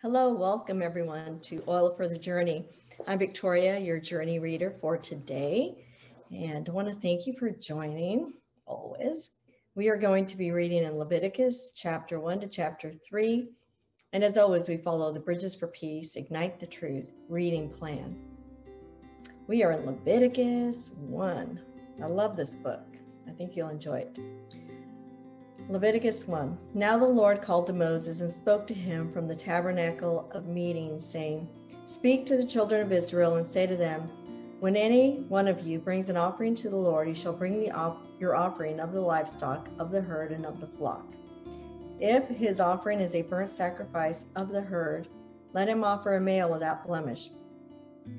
Hello, welcome everyone to Oil for the Journey. I'm Victoria, your journey reader for today, and I want to thank you for joining always. We are going to be reading in Leviticus chapter 1 to chapter 3, and as always, we follow the Bridges for Peace, Ignite the Truth reading plan. We are in Leviticus 1. I love this book. I think you'll enjoy it. Leviticus 1. Now the Lord called to Moses and spoke to him from the tabernacle of meeting, saying, Speak to the children of Israel and say to them, When any one of you brings an offering to the Lord, you shall bring your offering of the livestock, of the herd, and of the flock. If his offering is a burnt sacrifice of the herd, let him offer a male without blemish.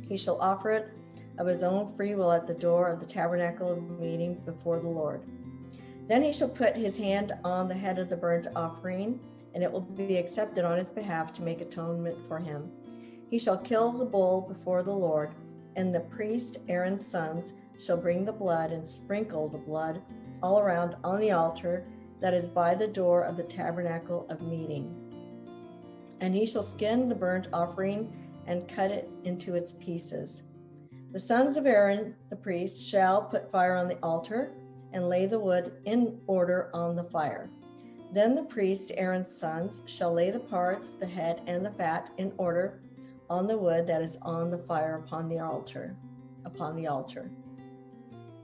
He shall offer it of his own free will at the door of the tabernacle of meeting before the Lord. Then he shall put his hand on the head of the burnt offering, and it will be accepted on his behalf to make atonement for him. He shall kill the bull before the Lord, and the priest Aaron's sons shall bring the blood and sprinkle the blood all around on the altar that is by the door of the tabernacle of meeting. And he shall skin the burnt offering and cut it into its pieces. The sons of Aaron, the priest, shall put fire on the altar and lay the wood in order on the fire. Then the priest Aaron's sons shall lay the parts, the head, and the fat in order on the wood that is on the fire upon the altar.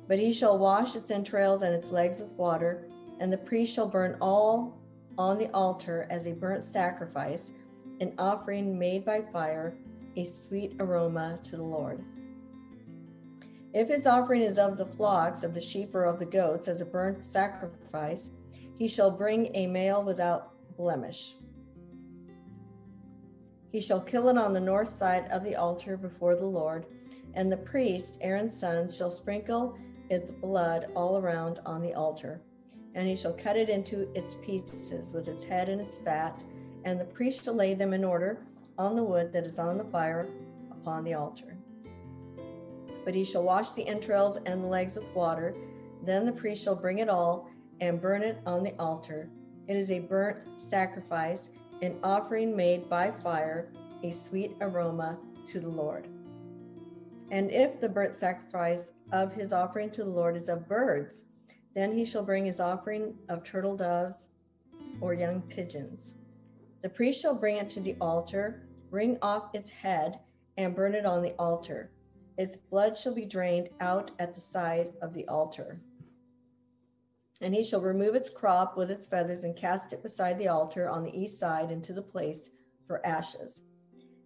But he shall wash its entrails and its legs with water, and the priest shall burn all on the altar as a burnt sacrifice, an offering made by fire, a sweet aroma to the Lord. If his offering is of the flocks, of the sheep, or of the goats as a burnt sacrifice, he shall bring a male without blemish. He shall kill it on the north side of the altar before the Lord, and the priest, Aaron's sons, shall sprinkle its blood all around on the altar. And he shall cut it into its pieces with its head and its fat, and the priest shall lay them in order on the wood that is on the fire upon the altar. But he shall wash the entrails and the legs with water. Then the priest shall bring it all and burn it on the altar. It is a burnt sacrifice, an offering made by fire, a sweet aroma to the Lord. And if the burnt sacrifice of his offering to the Lord is of birds, then he shall bring his offering of turtle doves or young pigeons. The priest shall bring it to the altar, wring off its head, and burn it on the altar. Its blood shall be drained out at the side of the altar. And he shall remove its crop with its feathers and cast it beside the altar on the east side into the place for ashes.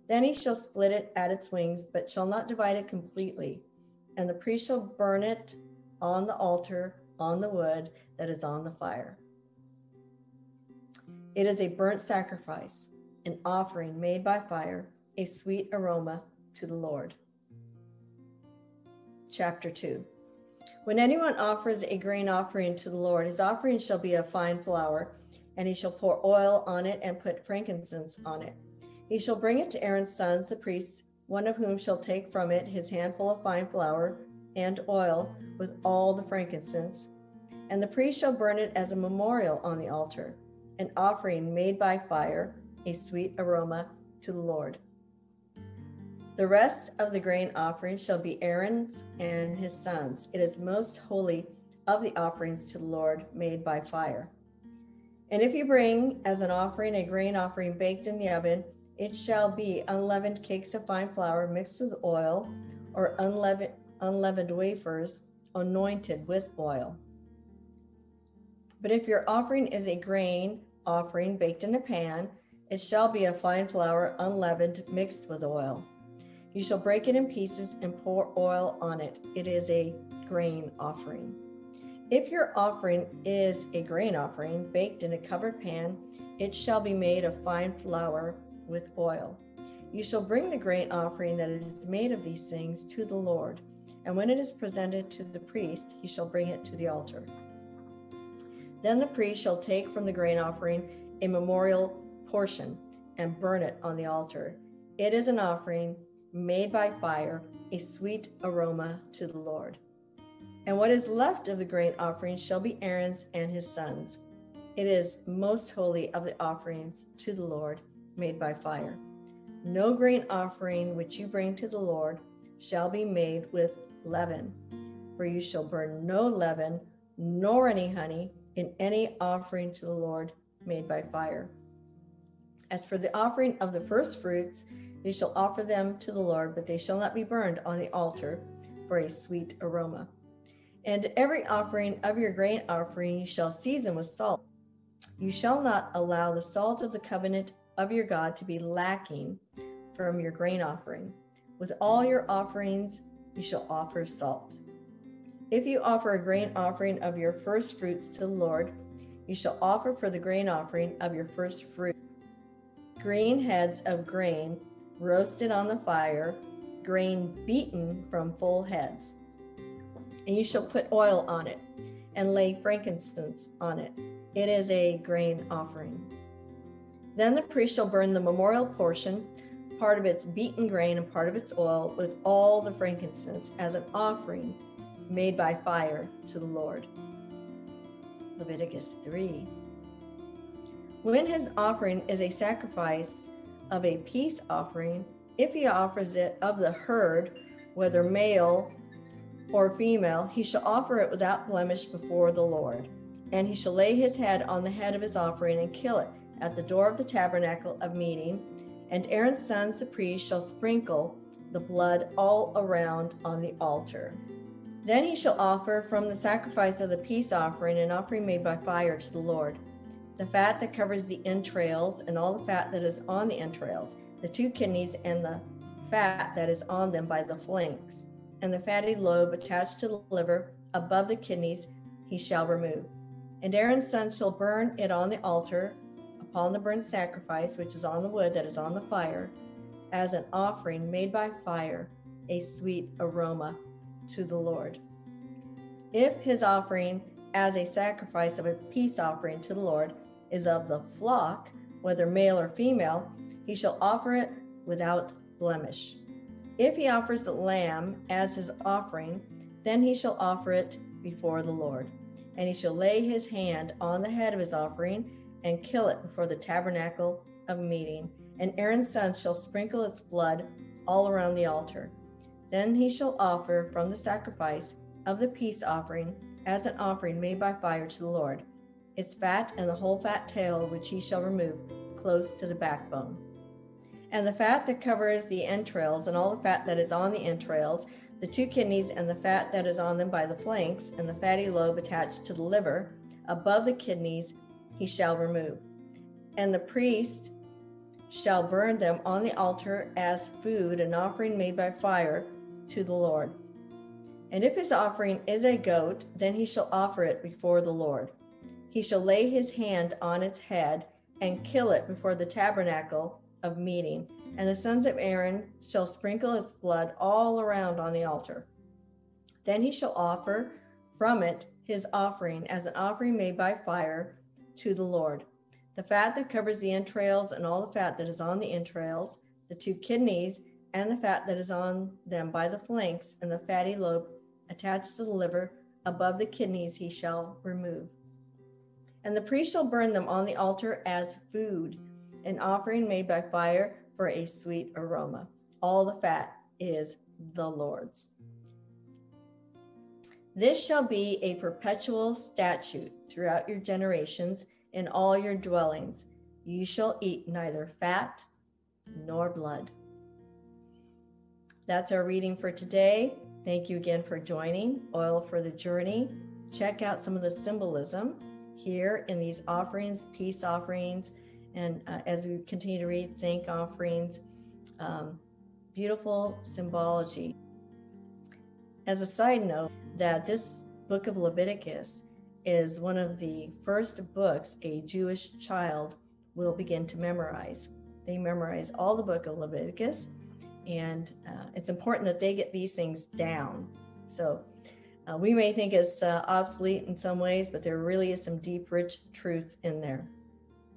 Then he shall split it at its wings, but shall not divide it completely. And the priest shall burn it on the altar on the wood that is on the fire. It is a burnt sacrifice, an offering made by fire, a sweet aroma to the Lord. Chapter 2. When anyone offers a grain offering to the Lord, his offering shall be of fine flour, and he shall pour oil on it and put frankincense on it. He shall bring it to Aaron's sons, the priests, one of whom shall take from it his handful of fine flour and oil with all the frankincense, and the priest shall burn it as a memorial on the altar, an offering made by fire, a sweet aroma to the Lord. The rest of the grain offering shall be Aaron's and his sons. It is most holy of the offerings to the Lord made by fire. And if you bring as an offering a grain offering baked in the oven, it shall be unleavened cakes of fine flour mixed with oil, or unleavened wafers anointed with oil. But if your offering is a grain offering baked in a pan, it shall be of fine flour unleavened mixed with oil. You shall break it in pieces and pour oil on it. It is a grain offering. If your offering is a grain offering baked in a covered pan, it shall be made of fine flour with oil. You shall bring the grain offering that is made of these things to the Lord, and when it is presented to the priest, he shall bring it to the altar. Then the priest shall take from the grain offering a memorial portion and burn it on the altar. It is an offering made by fire, a sweet aroma to the Lord. And what is left of the grain offering shall be Aaron's and his sons. It is most holy of the offerings to the Lord, made by fire. No grain offering which you bring to the Lord shall be made with leaven, for you shall burn no leaven nor any honey in any offering to the Lord made by fire. As for the offering of the first fruits, you shall offer them to the Lord, but they shall not be burned on the altar for a sweet aroma. And every offering of your grain offering you shall season with salt. You shall not allow the salt of the covenant of your God to be lacking from your grain offering. With all your offerings you shall offer salt. If you offer a grain offering of your first fruits to the Lord, you shall offer for the grain offering of your first fruit green heads of grain roasted on the fire, grain beaten from full heads. And you shall put oil on it and lay frankincense on it. It is a grain offering. Then the priest shall burn the memorial portion, part of its beaten grain and part of its oil, with all the frankincense as an offering made by fire to the Lord. Leviticus 3. When his offering is a sacrifice of a peace offering, if he offers it of the herd, whether male or female, he shall offer it without blemish before the Lord. And he shall lay his head on the head of his offering and kill it at the door of the tabernacle of meeting. And Aaron's sons, the priests, shall sprinkle the blood all around on the altar. Then he shall offer from the sacrifice of the peace offering an offering made by fire to the Lord. The fat that covers the entrails and all the fat that is on the entrails, the 2 kidneys and the fat that is on them by the flanks, and the fatty lobe attached to the liver above the kidneys he shall remove. And Aaron's sons shall burn it on the altar upon the burnt sacrifice, which is on the wood that is on the fire, as an offering made by fire, a sweet aroma to the Lord. If his offering as a sacrifice of a peace offering to the Lord is of the flock, whether male or female, he shall offer it without blemish. If he offers the lamb as his offering, then he shall offer it before the Lord. And he shall lay his hand on the head of his offering and kill it before the tabernacle of meeting. And Aaron's sons shall sprinkle its blood all around the altar. Then he shall offer from the sacrifice of the peace offering as an offering made by fire to the Lord, its fat and the whole fat tail, which he shall remove close to the backbone. And the fat that covers the entrails and all the fat that is on the entrails, the 2 kidneys and the fat that is on them by the flanks, and the fatty lobe attached to the liver above the kidneys he shall remove. And the priest shall burn them on the altar as food, an offering made by fire to the Lord. And if his offering is a goat, then he shall offer it before the Lord. He shall lay his hand on its head and kill it before the tabernacle of meeting. And the sons of Aaron shall sprinkle its blood all around on the altar. Then he shall offer from it his offering as an offering made by fire to the Lord. The fat that covers the entrails and all the fat that is on the entrails, the 2 kidneys and the fat that is on them by the flanks, and the fatty lobe attached to the liver above the kidneys he shall remove. And the priest shall burn them on the altar as food, an offering made by fire for a sweet aroma. All the fat is the Lord's. This shall be a perpetual statute throughout your generations in all your dwellings. You shall eat neither fat nor blood. That's our reading for today. Thank you again for joining Oil for the Journey. Check out some of the symbolism here in these offerings, peace offerings, and as we continue to read, thank offerings, beautiful symbology. As a side note, that this book of Leviticus is one of the first books a Jewish child will begin to memorize. They memorize all the book of Leviticus, and it's important that they get these things down. So we may think it's obsolete in some ways, but there really is some deep, rich truths in there.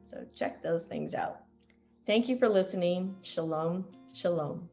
So check those things out. Thank you for listening. Shalom, shalom.